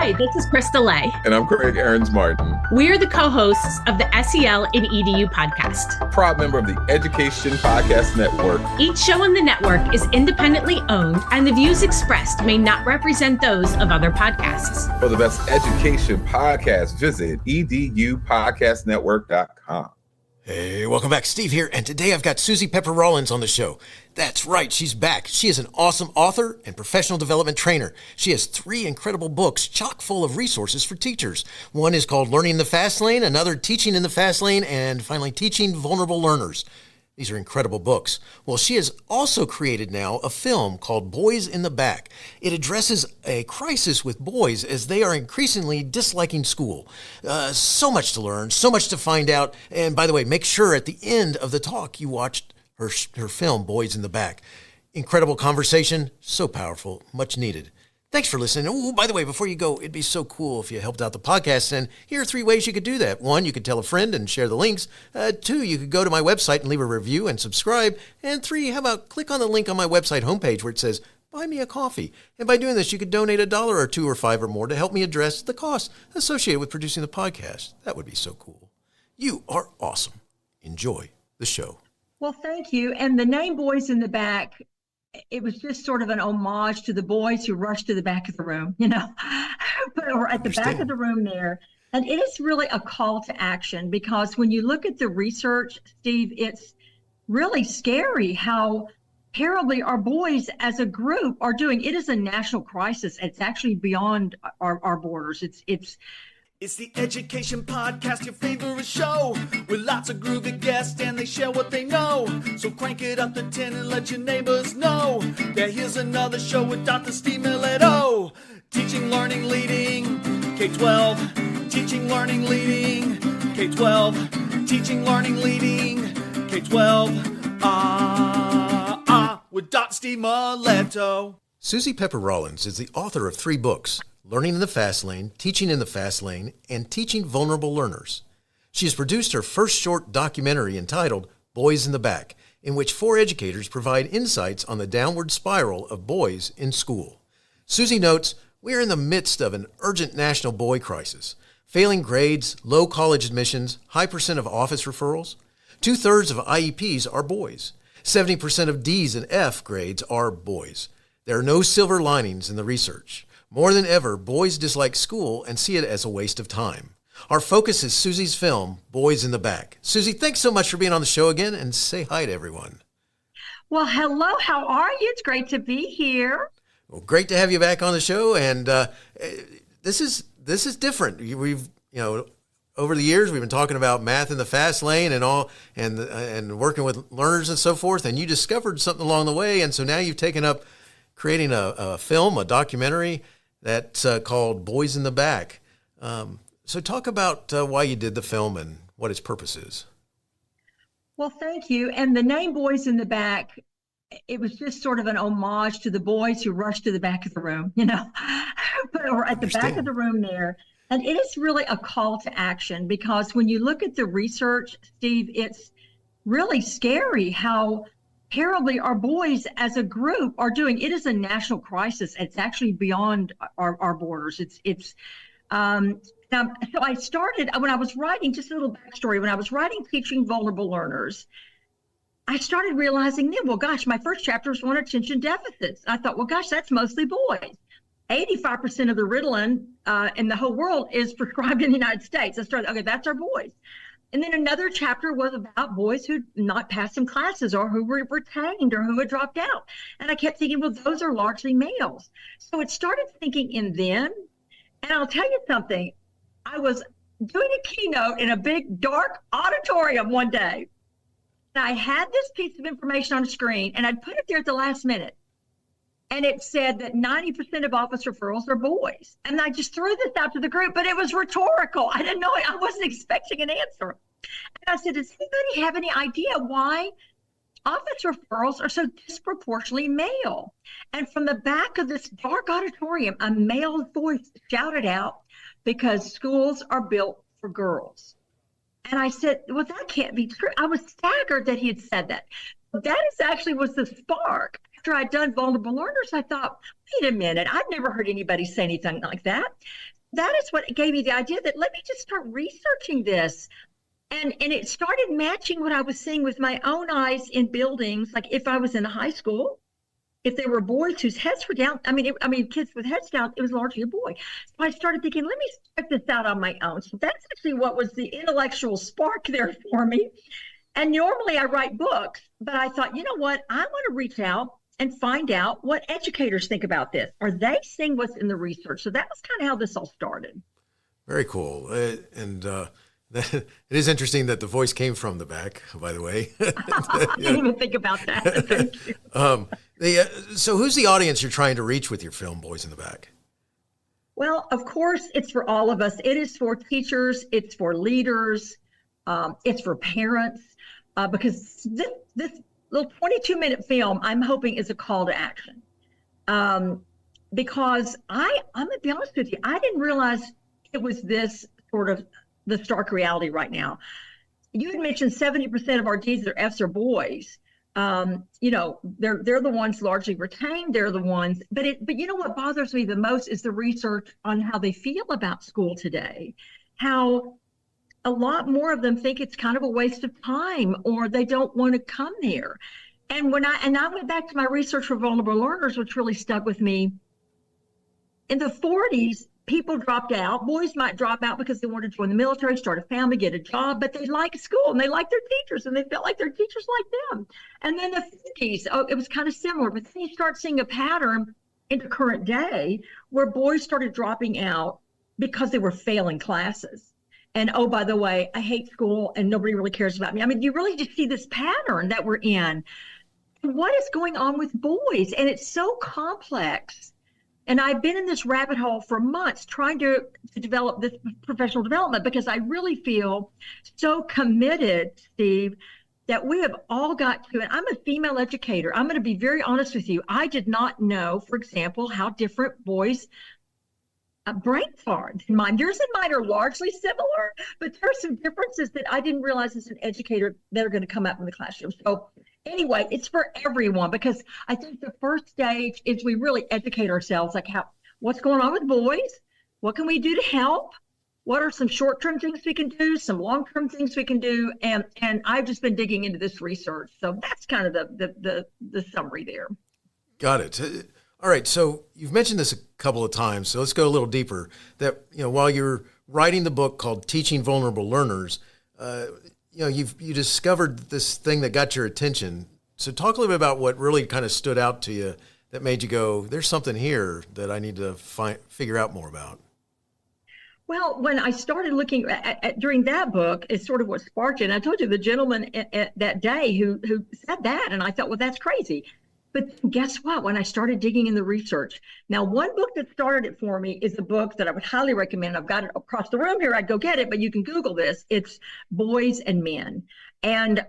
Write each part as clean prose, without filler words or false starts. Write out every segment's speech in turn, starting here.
Hi, this is Krista Lay. And I'm Craig Aarons Martin. We're the co-hosts of the SEL in EDU podcast. Proud member of the Education Podcast Network. Each show on the network is independently owned, and the views expressed may not represent those of other podcasts. For the best education podcast, visit edupodcastnetwork.com. Hey, welcome back. Steve here, and today I've got Suzy Pepper Rollins on the show. That's right, she's back. She is an awesome author and professional development trainer. She has 3 incredible books chock full of resources for teachers. One is called Learning in the Fast Lane, another Teaching in the Fast Lane, and finally Teaching Vulnerable Learners. These are incredible books. Well, she has also created now a film called Boys in the Back. It addresses a crisis with boys as they are increasingly disliking school. So much to learn, so much to find out. And by the way, make sure at the end of the talk you watched her film, Boys in the Back. Incredible conversation, so powerful, much needed. Thanks for listening. Oh, by the way, before you go, it'd be so cool if you helped out the podcast. And here are 3 ways you could do that. 1, you could tell a friend and share the links. 2, you could go to my website and leave a review and subscribe. And 3, how about click on the link on my website homepage where it says, buy me a coffee. And by doing this, you could donate $1 or $2 or $5 or more to help me address the costs associated with producing the podcast. That would be so cool. You are awesome. Enjoy the show. Well, thank you. And the name Boys in the Back, it was just sort of an homage to the boys who rushed to the back of the room, or at the back of the room there. And it is really a call to action, because when you look at the research, Steve, it's really scary how terribly our boys as a group are doing. It is a national crisis. It's actually beyond our borders. It's the Education Podcast, your favorite show, with lots of groovy guests and they share what they know. So crank it up to 10 and let your neighbors know that here's another show with Dr. Steve Milletto. Teaching, learning, leading, K-12. Teaching, learning, leading, K-12. Teaching, learning, leading, K-12. With Dr. Steve Milletto. Suzy Pepper Rollins is the author of 3 books, Learning in the Fast Lane, Teaching in the Fast Lane, and Teaching Vulnerable Learners. She has produced her first short documentary entitled Boys in the Back, in which 4 educators provide insights on the downward spiral of boys in school. Suzy notes, we are in the midst of an urgent national boy crisis. Failing grades, low college admissions, high percent of office referrals. 2/3 of IEPs are boys. 70% of D's and F grades are boys. There are no silver linings in the research. More than ever, boys dislike school and see it as a waste of time. Our focus is Suzy's film, Boys in the Back. Suzy, thanks so much for being on the show again, and say hi to everyone. Well, hello, how are you? It's great to be here. Well, great to have you back on the show, and this is different. We've, over the years, we've been talking about math in the fast lane and all, and working with learners and so forth, and you discovered something along the way, and so now you've taken up creating a film, a documentary that's called Boys in the Back. So talk about why you did the film and what its purpose is. Well, thank you. And the name Boys in the Back, it was just sort of an homage to the boys who rushed to the back of the room, or at the back of the room there. And it is really a call to action, because when you look at the research, Steve, it's really scary how terribly our boys as a group are doing. It is a national crisis. It's actually beyond our borders. So I started, when I was writing, just a little backstory, when I was writing Teaching Vulnerable Learners, I started realizing then, well, gosh, my first chapter was on attention deficits. I thought, well, gosh, that's mostly boys. 85% of the Ritalin in the whole world is prescribed in the United States. I started, okay, that's our boys. And then another chapter was about boys who not passed some classes, or who were retained, or who had dropped out. And I kept thinking, well, those are largely males. So it started thinking in them. And I'll tell you something, I was doing a keynote in a big dark auditorium one day. And I had this piece of information on a screen, and I'd put it there at the last minute. And it said that 90% of office referrals are boys. And I just threw this out to the group, but it was rhetorical. I didn't know it. I wasn't expecting an answer. And I said, does anybody have any idea why office referrals are so disproportionately male? And from the back of this dark auditorium, a male voice shouted out, because schools are built for girls. And I said, well, that can't be true. I was staggered that he had said that. That is actually was the spark. after I'd done vulnerable learners, I thought, wait a minute, I've never heard anybody say anything like that. That is what gave me the idea that let me just start researching this. And it started matching what I was seeing with my own eyes in buildings. Like if I was in a high school, if there were boys whose heads were down, kids with heads down, it was largely a boy. So I started thinking, let me check this out on my own. So that's actually what was the intellectual spark there for me. And normally I write books, but I thought, you know what? I want to reach out and find out what educators think about this. Are they seeing what's in the research? So that was kind of how this all started. Very cool. It is interesting that the voice came from the back, by the way. I didn't even think about that. Thank you. So who's the audience you're trying to reach with your film, Boys in the Back? Well, of course, it's for all of us. It is for teachers. It's for leaders. It's for parents. Because this little 22-minute film, I'm hoping, is a call to action. Because I'm going to be honest with you, I didn't realize it was this sort of the stark reality right now. You had mentioned 70% of our D's or F's are boys. They're the ones largely retained. They're the ones, but you know what bothers me the most is the research on how they feel about school today. How a lot more of them think it's kind of a waste of time, or they don't want to come there. And I went back to my research for vulnerable learners, which really stuck with me. In the 40s, people dropped out. Boys might drop out because they wanted to join the military, start a family, get a job, but they like school and they like their teachers and they felt like their teachers liked them. And then the 50s, it was kind of similar, but then you start seeing a pattern into current day where boys started dropping out because they were failing classes. And oh, by the way, I hate school and nobody really cares about me. I mean, you really just see this pattern that we're in. What is going on with boys? And it's so complex. And I've been in this rabbit hole for months trying to develop this professional development because I really feel so committed, Steve, that we have all got to, and I'm a female educator. I'm going to be very honest with you. I did not know, for example, how different boys' brains are than mine. Yours and mine are largely similar, but there are some differences that I didn't realize as an educator that are going to come up in the classroom. So anyway, it's for everyone because I think the first stage is we really educate ourselves, like what's going on with boys? What can we do to help? What are some short-term things we can do? Some long-term things we can do? And I've just been digging into this research. So that's kind of the summary there. Got it. All right. So you've mentioned this a couple of times. So let's go a little deeper. That, while you're writing the book called Teaching Vulnerable Learners, you discovered this thing that got your attention. So talk a little bit about what really kind of stood out to you that made you go, there's something here that I need to figure out more about. Well, when I started looking at during that book, it's sort of what sparked it. And I told you the gentleman that day who said that, and I thought, well, that's crazy. But guess what? When I started digging in the research, now one book that started it for me is a book that I would highly recommend. I've got it across the room here. I'd go get it, but you can Google this. It's Boys and Men. And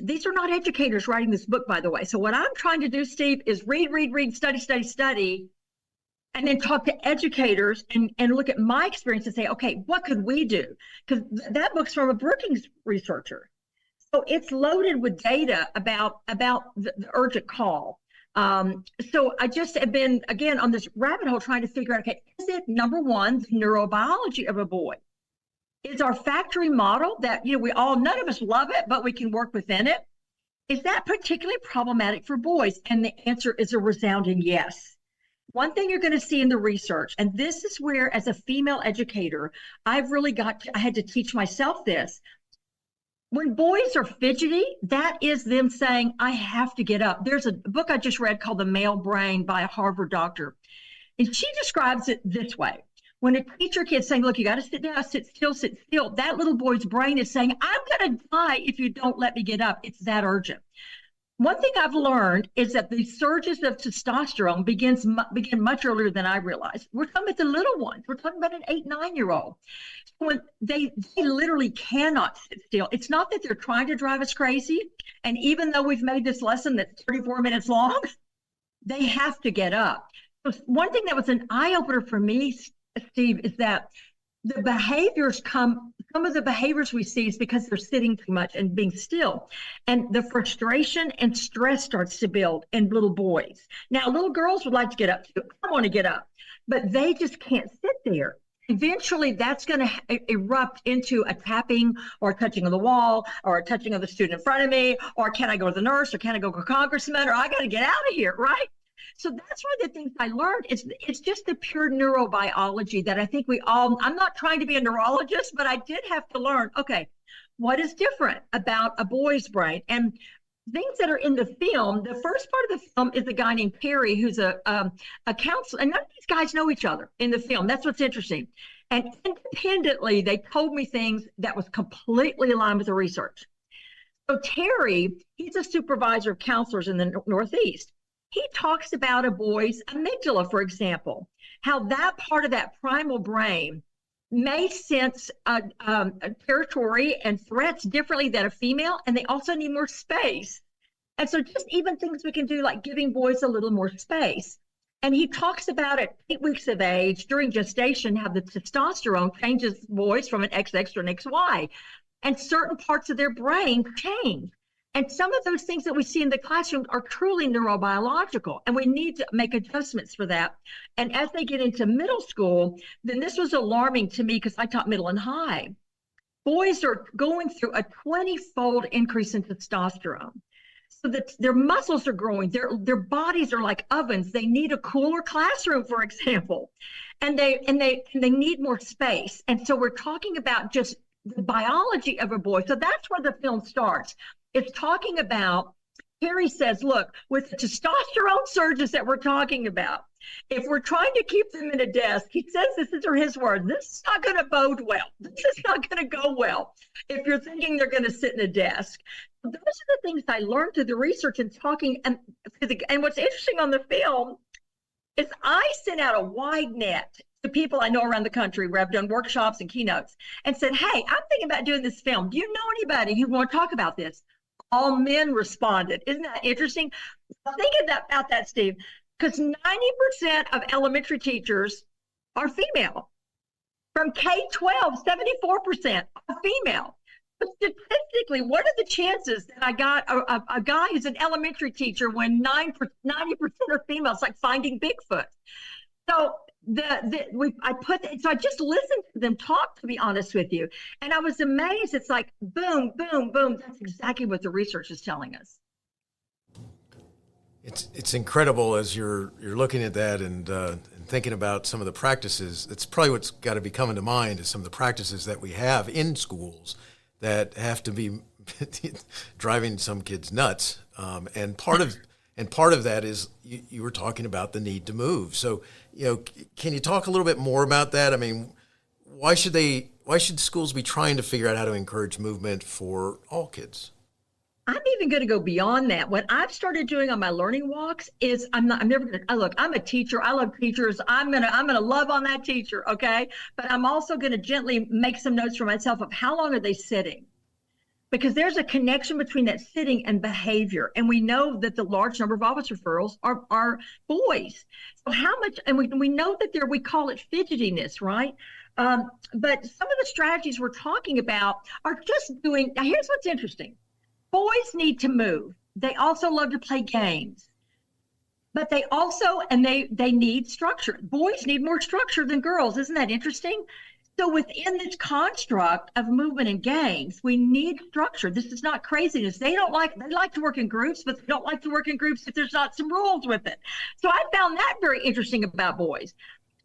these are not educators writing this book, by the way. So what I'm trying to do, Steve, is read, study, and then talk to educators and look at my experience and say, okay, what could we do? Because that book's from a Brookings researcher. So it's loaded with data about the urgent call. So I just have been, again, on this rabbit hole trying to figure out, okay, is it, number one, the neurobiology of a boy? Is our factory model that, none of us love it, but we can work within it? Is that particularly problematic for boys? And the answer is a resounding yes. One thing you're going to see in the research, and this is where, as a female educator, I had to teach myself this. When boys are fidgety, that is them saying, I have to get up. There's a book I just read called The Male Brain by a Harvard doctor. And she describes it this way. When a teacher kid's saying, look, you got to sit down, sit still, that little boy's brain is saying, I'm going to die if you don't let me get up. It's that urgent. One thing I've learned is that the surges of testosterone begin much earlier than I realized. We're talking about the little ones. We're talking about an 8-9-year-old. When they literally cannot sit still. It's not that they're trying to drive us crazy. And even though we've made this lesson that's 34 minutes long, they have to get up. So one thing that was an eye-opener for me, Steve, is that the behaviors come some of the behaviors we see is because they're sitting too much and being still. And the frustration and stress starts to build in little boys. Now, little girls would like to get up too. I want to get up, but they just can't sit there. Eventually, that's going to erupt into a tapping or a touching of the wall or a touching of the student in front of me, or can I go to the nurse, or can I go to a congressman, or I got to get out of here, right? So that's one of the things I learned. It's just the pure neurobiology that I think I'm not trying to be a neurologist, but I did have to learn, okay, what is different about a boy's brain? And things that are in the film, the first part of the film is a guy named Perry, who's a counselor, and none of these guys know each other in the film. That's what's interesting. And independently, they told me things that was completely aligned with the research. So Terry, he's a supervisor of counselors in the Northeast. He talks about a boy's amygdala, for example, how that part of that primal brain may sense territory and threats differently than a female, and they also need more space. And so just even things we can do, like giving boys a little more space. And he talks about at 8 weeks of age, during gestation, how the testosterone changes boys from an XX to an XY, and certain parts of their brain change. And some of those things that we see in the classroom are truly neurobiological, and we need to make adjustments for that. And as they get into middle school, then this was alarming to me because I taught middle and high. Boys are going through a 20-fold increase in testosterone. So that their muscles are growing, their bodies are like ovens. They need a cooler classroom, for example, and they need more space. And so we're talking about just the biology of a boy. So that's where the film starts. It's talking about, Harry says, look, with the testosterone surges that we're talking about, if we're trying to keep them in a desk, he says, these are his words, this is not going to bode well. This is not going to go well if you're thinking they're going to sit in a desk. Those are the things I learned through the research and talking. And what's interesting on the film is I sent out a wide net to people I know around the country where I've done workshops and keynotes and said, hey, I'm thinking about doing this film. Do you know anybody who want to talk about this? All men responded. Isn't that interesting? Think about that, Steve, because 90% of elementary teachers are female. From K-12, 74% are female. But statistically, what are the chances that I got a guy who's an elementary teacher when 90% are female? It's like finding Bigfoot. So I just listened to them talk, to be honest with you. And I was amazed. It's like, boom, boom, boom. That's exactly what the research is telling us. It's incredible as you're looking at that and thinking about some of the practices. It's probably what's got to be coming to mind is some of the practices that we have in schools that have to be driving some kids nuts. And part of that is you were talking about the need to move. So, can you talk a little bit more about that? I mean, why should schools be trying to figure out how to encourage movement for all kids? I'm even going to go beyond that. What I've started doing on my learning walks is I'm a teacher. I love teachers. I'm going to love on that teacher. Okay. But I'm also going to gently make some notes for myself of how long are they sitting? Because there's a connection between that sitting and behavior. And we know that the large number of office referrals are boys. So how much, and we know that we call it fidgetiness, right? But some of the strategies we're talking about are just now here's what's interesting. Boys need to move. They also love to play games. But they also, they need structure. Boys need more structure than girls. Isn't that interesting? So within this construct of movement and games, we need structure. This is not craziness. They like to work in groups, but they don't like to work in groups if there's not some rules with it. So I found that very interesting about boys.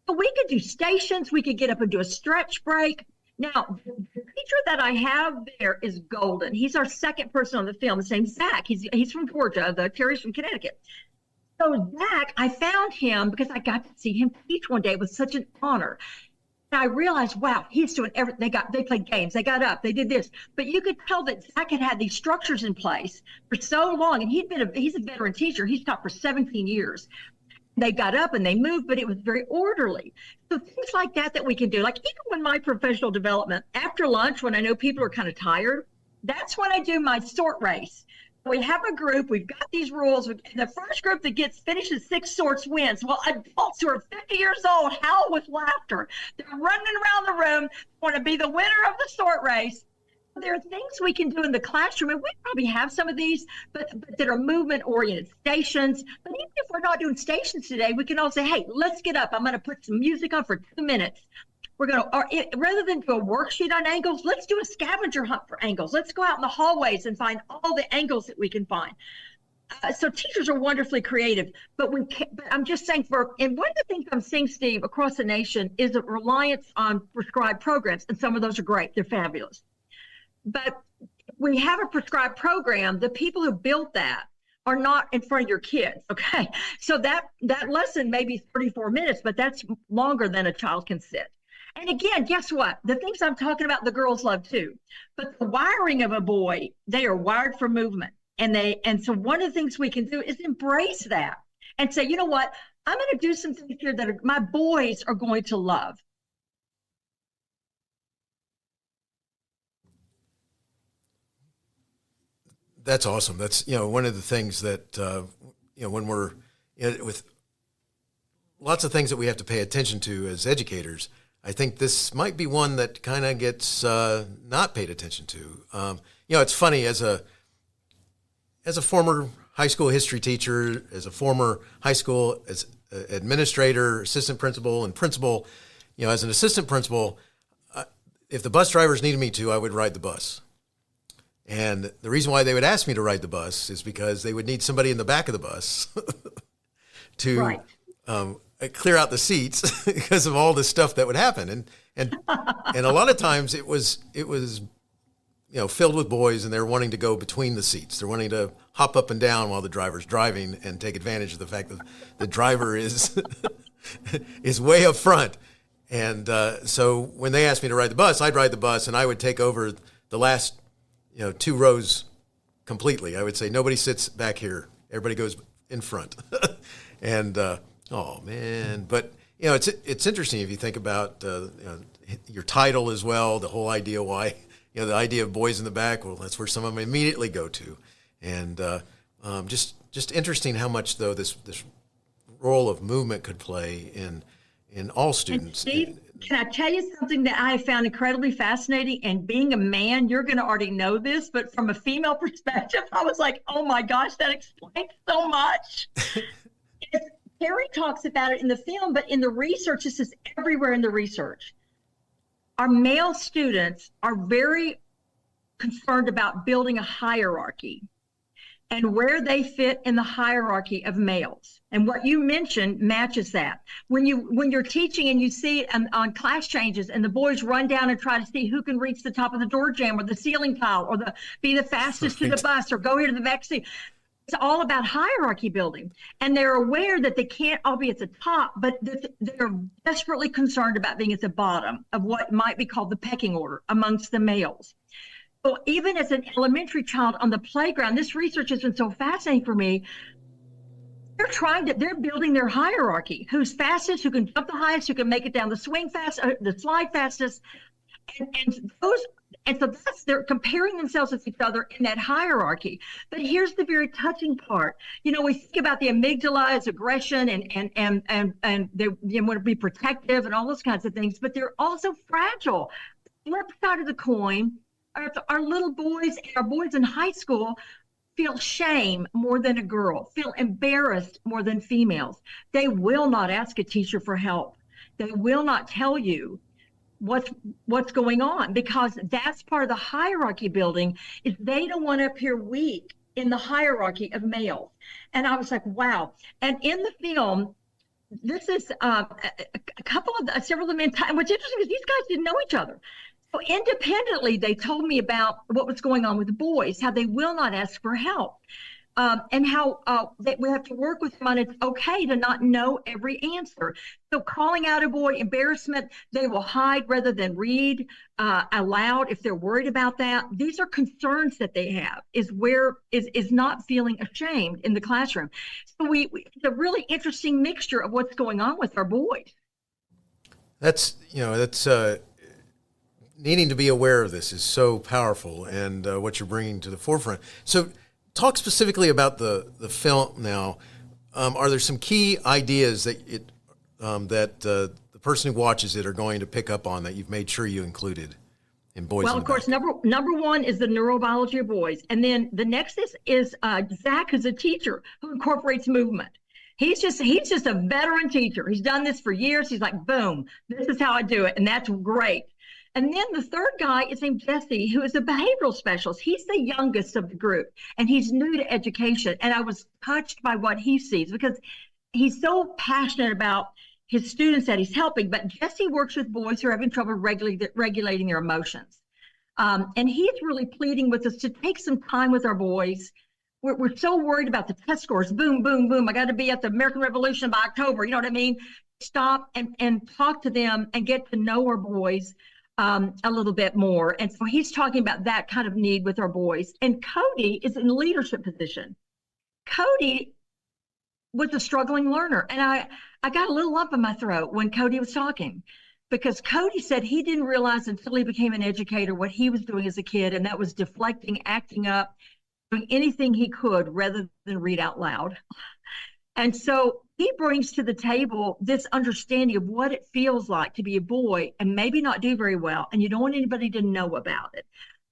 So we could do stations. We could get up and do a stretch break. Now, the teacher that I have there is golden. He's our second person on the film. His name's Zach. He's from Georgia. Terry's from Connecticut. So Zach, I found him because I got to see him teach one day. It was such an honor. And I realized, wow, he's doing everything. They played games. They got up. They did this. But you could tell that Zach had these structures in place for so long. And he's a veteran teacher. He's taught for 17 years. They got up and they moved, but it was very orderly. So things like that we can do, like even when my professional development, after lunch, when I know people are kind of tired, that's when I do my sort race. We have a group, we've got these rules. The first group that finishes 6 sorts wins. Well, adults who are 50 years old howl with laughter. They're running around the room, want to be the winner of the sort race. There are things we can do in the classroom, and we probably have some of these, but that are movement-oriented stations. But even if we're not doing stations today, we can all say, hey, let's get up. I'm going to put some music on for 2 minutes. We're going to, rather than do a worksheet on angles, let's do a scavenger hunt for angles. Let's go out in the hallways and find all the angles that we can find. So teachers are wonderfully creative, but I'm just saying and one of the things I'm seeing, Steve, across the nation is a reliance on prescribed programs, and some of those are great. They're fabulous. But we have a prescribed program. The people who built that are not in front of your kids, okay? So that lesson may be 34 minutes, but that's longer than a child can sit. And again, guess what? The things I'm talking about, the girls love too. But the wiring of a boy, they are wired for movement. And so one of the things we can do is embrace that and say, you know what? I'm going to do some things here that my boys are going to love. That's awesome. That's, one of the things that, when we're with lots of things that we have to pay attention to as educators, I think this might be one that kind of gets not paid attention to. It's funny, as a former high school history teacher, as a former high school as administrator, assistant principal, and principal, as an assistant principal, if the bus drivers needed me to, I would ride the bus. And the reason why they would ask me to ride the bus is because they would need somebody in the back of the bus to right. Clear out the seats because of all this stuff that would happen. And a lot of times it was filled with boys, and they're wanting to go between the seats. They're wanting to hop up and down while the driver's driving and take advantage of the fact that the driver is is way up front. And so when they asked me to ride the bus, I'd ride the bus, and I would take over the last 2 rows completely. I would say, nobody sits back here. Everybody goes in front. And oh man, but it's interesting if you think about your title as well. The whole idea why the idea of boys in the back. Well, that's where some of them immediately go to, and just interesting how much though this role of movement could play in all students. And Steve, can I tell you something that I have found incredibly fascinating? And being a man, you're going to already know this, but from a female perspective, I was like, oh my gosh, that explains so much. Terry talks about it in the film, but in the research, this is everywhere in the research. Our male students are very concerned about building a hierarchy and where they fit in the hierarchy of males. And what you mentioned matches that. When you're teaching and you see it on class changes and the boys run down and try to see who can reach the top of the door jamb or the ceiling tile or be the fastest to the bus or go here to the back seat. It's all about hierarchy building. And they're aware that they can't all be at the top, but they're desperately concerned about being at the bottom of what might be called the pecking order amongst the males. So even as an elementary child on the playground, this research has been so fascinating for me. They're building their hierarchy. Who's fastest, who can jump the highest, who can make it down the swing fast, the slide fastest. And so they're comparing themselves with each other in that hierarchy. But here's the very touching part. We think about the amygdala as aggression and they want to be protective and all those kinds of things, but they're also fragile. Flip side of the coin, our little boys, our boys in high school feel shame more than a girl, feel embarrassed more than females. They will not ask a teacher for help. They will not tell you what's going on, because that's part of the hierarchy building. Is they don't want to appear weak in the hierarchy of males. And I was like, wow. And in the film, this is several of them in time. What's interesting is these guys didn't know each other. So independently, they told me about what was going on with the boys, how they will not ask for help. And how we have to work with them on it's okay to not know every answer. So calling out a boy, embarrassment, they will hide rather than read aloud if they're worried about that. These are concerns that they have, is not feeling ashamed in the classroom. So it's a really interesting mixture of what's going on with our boys. That's needing to be aware of this is so powerful, and what you're bringing to the forefront. So talk specifically about the film now. Are there some key ideas that the person who watches it are going to pick up on that you've made sure you included in Boys Well, in the of course, Back? number one is the neurobiology of boys. And then the next is Zach, who's a teacher who incorporates movement. He's just a veteran teacher. He's done this for years. He's like, boom, this is how I do it. And that's great. And then the third guy is named Jesse, who is a behavioral specialist. He's the youngest of the group, and he's new to education. And I was touched by what he sees because he's so passionate about his students that he's helping. But Jesse works with boys who are having trouble regulating their emotions. And he's really pleading with us to take some time with our boys. We're so worried about the test scores. Boom, boom, boom. I got to be at the American Revolution by October. You know what I mean? Stop and talk to them and get to know our boys a little bit more. And so he's talking about that kind of need with our boys. And Cody is in a leadership position. Cody was a struggling learner. And I got a little lump in my throat when Cody was talking, because Cody said he didn't realize until he became an educator what he was doing as a kid. And that was deflecting, acting up, doing anything he could rather than read out loud. And so he brings to the table this understanding of what it feels like to be a boy and maybe not do very well, and you don't want anybody to know about it.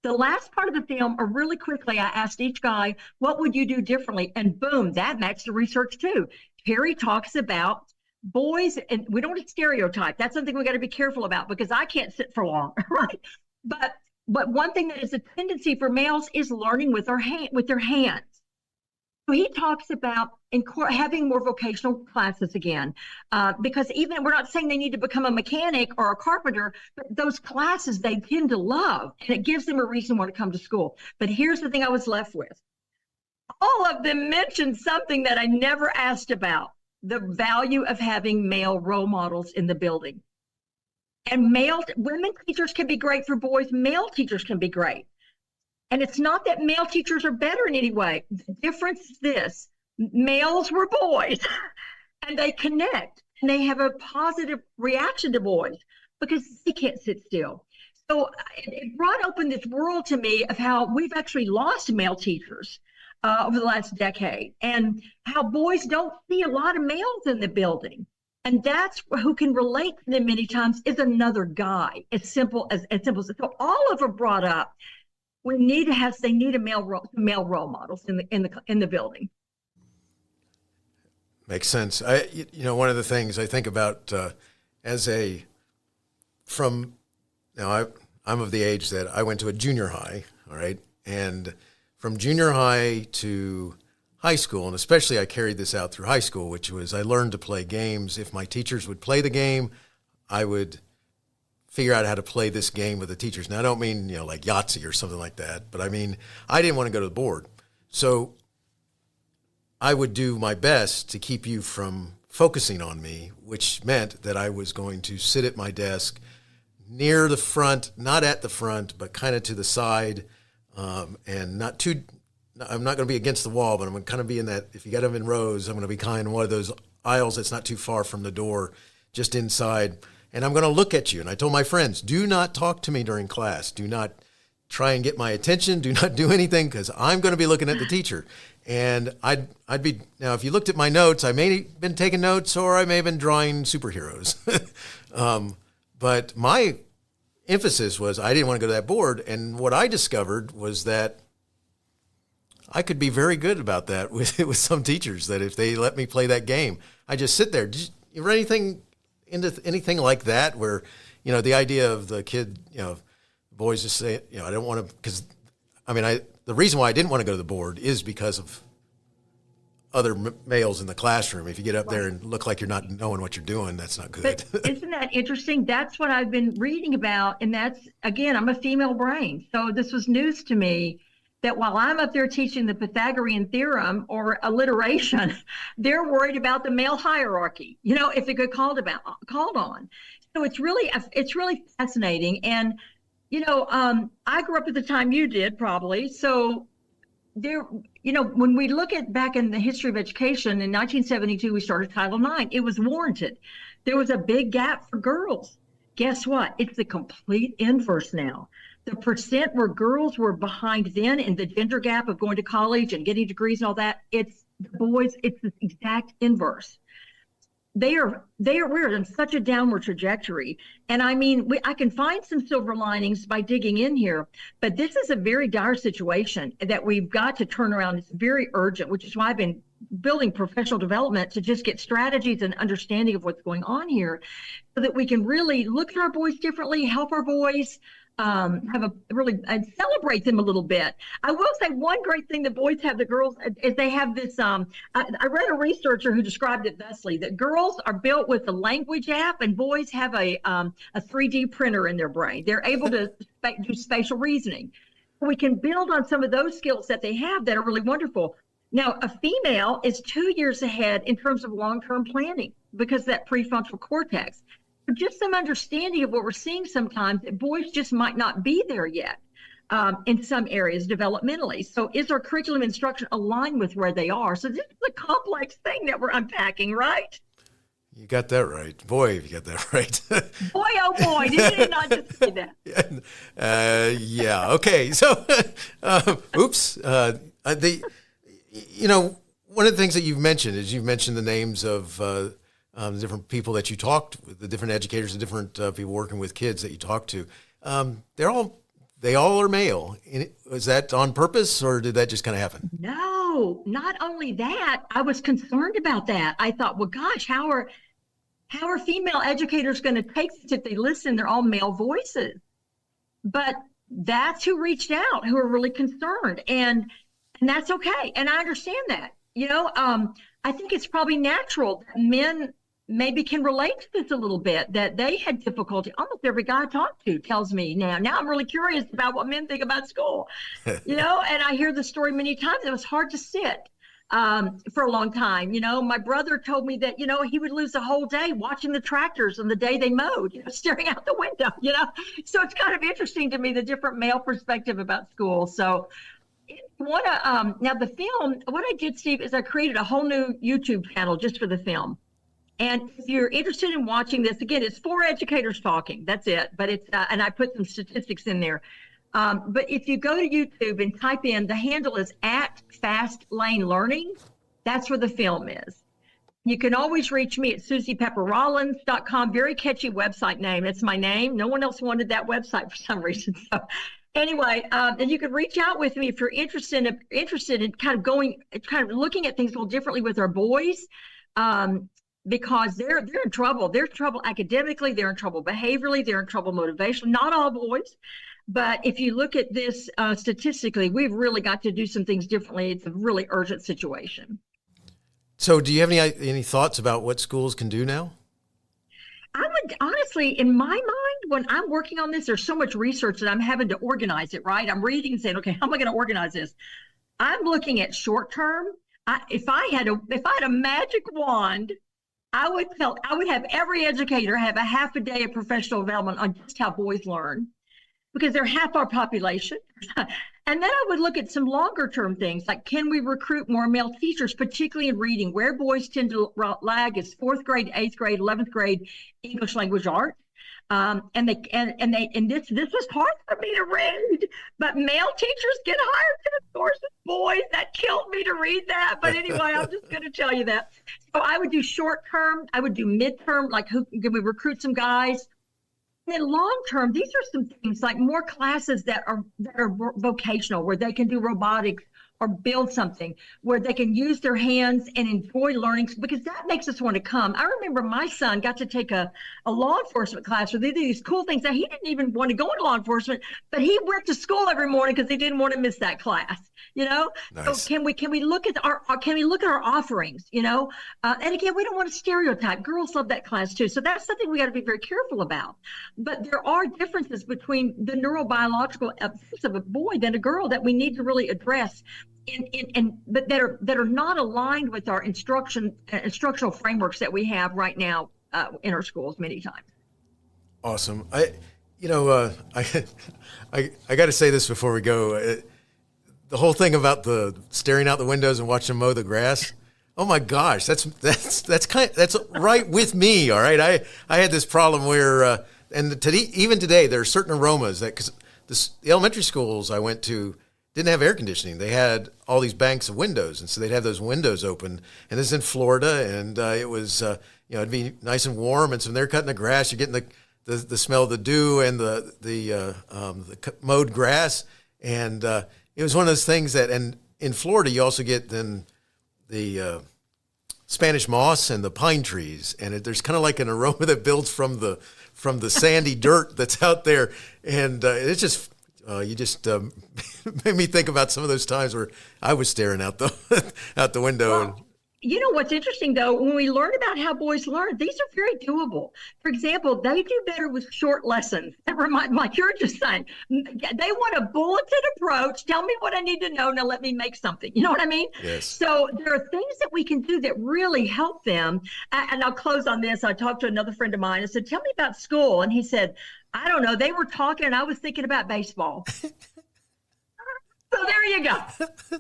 The last part of the film, or really quickly, I asked each guy, what would you do differently? And boom, that matched the research too. Terry talks about boys, and we don't want to stereotype. That's something we got to be careful about, because I can't sit for long, right? But one thing that is a tendency for males is learning with their hands. So he talks about having more vocational classes again, because even we're not saying they need to become a mechanic or a carpenter, but those classes they tend to love, and it gives them a reason to want to come to school. But here's the thing I was left with. All of them mentioned something that I never asked about: the value of having male role models in the building. And women teachers can be great for boys, male teachers can be great. And it's not that male teachers are better in any way. The difference is this: males were boys and they connect and they have a positive reaction to boys because they can't sit still. So it brought open this world to me of how we've actually lost male teachers over the last decade, and how boys don't see a lot of males in the building. And that's who can relate to them many times is another guy. As simple as so all of them brought up. They need a male role models in the building. Makes sense. One of the things I think about I'm of the age that I went to a junior high, all right, and from junior high to high school, and especially I carried this out through high school, which was I learned to play games. If my teachers would play the game, I would figure out how to play this game with the teachers. Now, I don't mean, like Yahtzee or something like that, but I mean, I didn't want to go to the board. So I would do my best to keep you from focusing on me, which meant that I was going to sit at my desk near the front, not at the front, but kind of to the side, and I'm not going to be against the wall, but I'm going to kind of be in that, if you got them in rows, I'm going to be kind of one of those aisles that's not too far from the door, just inside. And I'm going to look at you. And I told my friends, do not talk to me during class. Do not try and get my attention. Do not do anything, because I'm going to be looking at the teacher. And I'd be, now if you looked at my notes, I may have been taking notes or I may have been drawing superheroes. But my emphasis was I didn't want to go to that board. And what I discovered was that I could be very good about that with some teachers, that if they let me play that game, I just sit there. Did you read anything like that, where, the idea of the kid, boys just say, I don't want to, because the reason why I didn't want to go to the board is because of other males in the classroom. If you get up there and look like you're not knowing what you're doing, that's not good. But isn't that interesting? That's what I've been reading about. And that's, again, I'm a female brain. So this was news to me, that while I'm up there teaching the Pythagorean theorem or alliteration, they're worried about the male hierarchy, if it get called on. So it's really fascinating. And, I grew up at the time you did, probably. So there, when we look at back in the history of education, in 1972, we started Title IX. It was warranted. There was a big gap for girls. Guess what? It's the complete inverse now. The percent where girls were behind then in the gender gap of going to college and getting degrees and all that, it's the boys, it's the exact inverse. We're in such a downward trajectory. And I mean, I can find some silver linings by digging in here, but this is a very dire situation that we've got to turn around. It's very urgent, which is why I've been building professional development to just get strategies and understanding of what's going on here so that we can really look at our boys differently, help our boys, and celebrate them a little bit. I will say one great thing the boys have, the girls, is they have this, I read a researcher who described it thusly, that girls are built with a language app and boys have a 3D printer in their brain. They're able to do spatial reasoning. We can build on some of those skills that they have that are really wonderful. Now, a female is 2 years ahead in terms of long-term planning because of that prefrontal cortex. Just some understanding of what we're seeing sometimes, that boys just might not be there yet in some areas developmentally. So is our curriculum instruction aligned with where they are? So this is a complex thing that we're unpacking, right? You got that right. Boy, you got that right. Boy, oh boy, did you not just say that? Yeah, okay. So, oops. One of the things that you've mentioned is you've mentioned the names of the different people that you talked with, the different educators, the different people working with kids that you talk to. They all are male. Was that on purpose, or did that just kind of happen? No, not only that, I was concerned about that. I thought, well, gosh, how are female educators going to take this if they listen? They're all male voices. But that's who reached out, who are really concerned. And that's okay. And I understand that. I think it's probably natural that men maybe can relate to this a little bit, that they had difficulty. Almost every guy I talk to tells me now I'm really curious about what men think about school, and I hear the story many times. It was hard to sit for a long time. My brother told me that, he would lose a whole day watching the tractors on the day they mowed, staring out the window, so it's kind of interesting to me, the different male perspective about school. So now the film, what I did, Steve, is I created a whole new YouTube channel just for the film. And if you're interested in watching this, again, it's 4 educators talking. That's it. But it's and I put some statistics in there. But if you go to YouTube and type in, the handle is @FastLaneLearning. That's where the film is. You can always reach me at SuzyPepperRollins.com. Very catchy website name. It's my name. No one else wanted that website for some reason. So anyway, and you can reach out with me if you're interested in kind of looking at things a little differently with our boys. Because they're in trouble. They're in trouble academically. They're in trouble behaviorally. They're in trouble motivationally. Not all boys. But if you look at this statistically, we've really got to do some things differently. It's a really urgent situation. So do you have any thoughts about what schools can do now? I would honestly, in my mind, when I'm working on this, there's so much research that I'm having to organize it, right? I'm reading and saying, okay, how am I going to organize this? I'm looking at short term. If I had a magic wand, I would have every educator have a half a day of professional development on just how boys learn, because they're half our population. And then I would look at some longer term things like, can we recruit more male teachers, particularly in reading? Where boys tend to lag is 4th grade, 8th grade, 11th grade English language arts. And this was hard for me to read, but male teachers get hired to the courses. Boys, that killed me to read that. But anyway, I'm just going to tell you that. So I would do short term. I would do midterm, like who can we recruit some guys? And then long term, these are some things like more classes that are vocational, where they can do robotics or build something, where they can use their hands and enjoy learning, because that makes us want to come. I remember my son got to take a law enforcement class where they did these cool things. Now, he didn't even want to go into law enforcement, but he went to school every morning because he didn't want to miss that class. Nice. So can we look at our offerings? And again, we don't want to stereotype. Girls love that class too, so that's something we got to be very careful about. But there are differences between the neurobiological effects of a boy than a girl that we need to really address. But that are not aligned with our instructional frameworks that we have right now in our schools many times. Awesome. I got to say this before we go. The whole thing about the staring out the windows and watching them mow the grass. Oh my gosh, that's right with me. All right, I had this problem where even today there are certain aromas that, because the elementary schools I went to didn't have air conditioning. They had all these banks of windows, and so they'd have those windows open. And this is in Florida, and it was, it'd be nice and warm. And so when they're cutting the grass, you're getting the smell of the dew and the mowed grass. And it was one of those things that, and in Florida, you also get then the Spanish moss and the pine trees, and there's kind of like an aroma that builds from the sandy dirt that's out there, and it's just you just made me think about some of those times where I was staring out the window. Well, you know what's interesting though, when we learn about how boys learn, these are very doable. For example, they do better with short lessons. That reminds my you're just saying they want a bulleted approach. Tell me what I need to know. Now let me make something. You know what I mean? Yes. So there are things that we can do that really help them. And I'll close on this. I talked to another friend of mine. I said, "Tell me about school." And he said, "I don't know. They were talking and I was thinking about baseball." So there you go.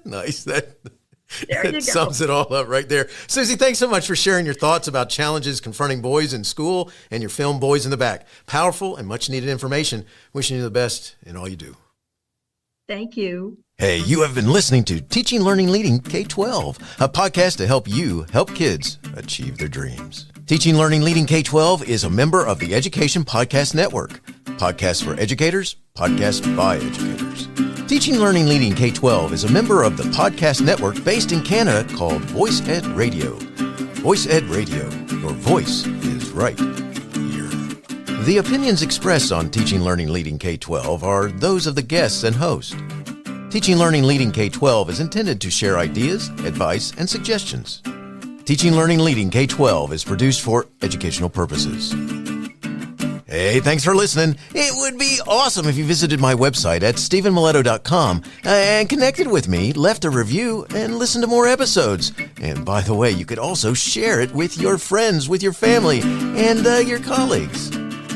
Nice. There you go. Sums it all up right there. Suzy, thanks so much for sharing your thoughts about challenges confronting boys in school and your film Boys in the Back. Powerful and much needed information. Wishing you the best in all you do. Thank you. Hey, you have been listening to Teaching, Learning, Leading K-12, a podcast to help you help kids achieve their dreams. Teaching, Learning, Leading K-12 is a member of the Education Podcast Network. Podcasts for educators, podcasts by educators. Teaching, Learning, Leading K-12 is a member of the podcast network based in Canada called Voice Ed Radio. Voice Ed Radio, your voice is right here. The opinions expressed on Teaching, Learning, Leading K-12 are those of the guests and host. Teaching, Learning, Leading K-12 is intended to share ideas, advice, and suggestions. Teaching, Learning, Leading K-12 is produced for educational purposes. Hey, thanks for listening. It would be awesome if you visited my website at stephenmiletto.com and connected with me, left a review, and listened to more episodes. And by the way, you could also share it with your friends, with your family, and your colleagues.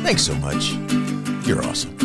Thanks so much. You're awesome.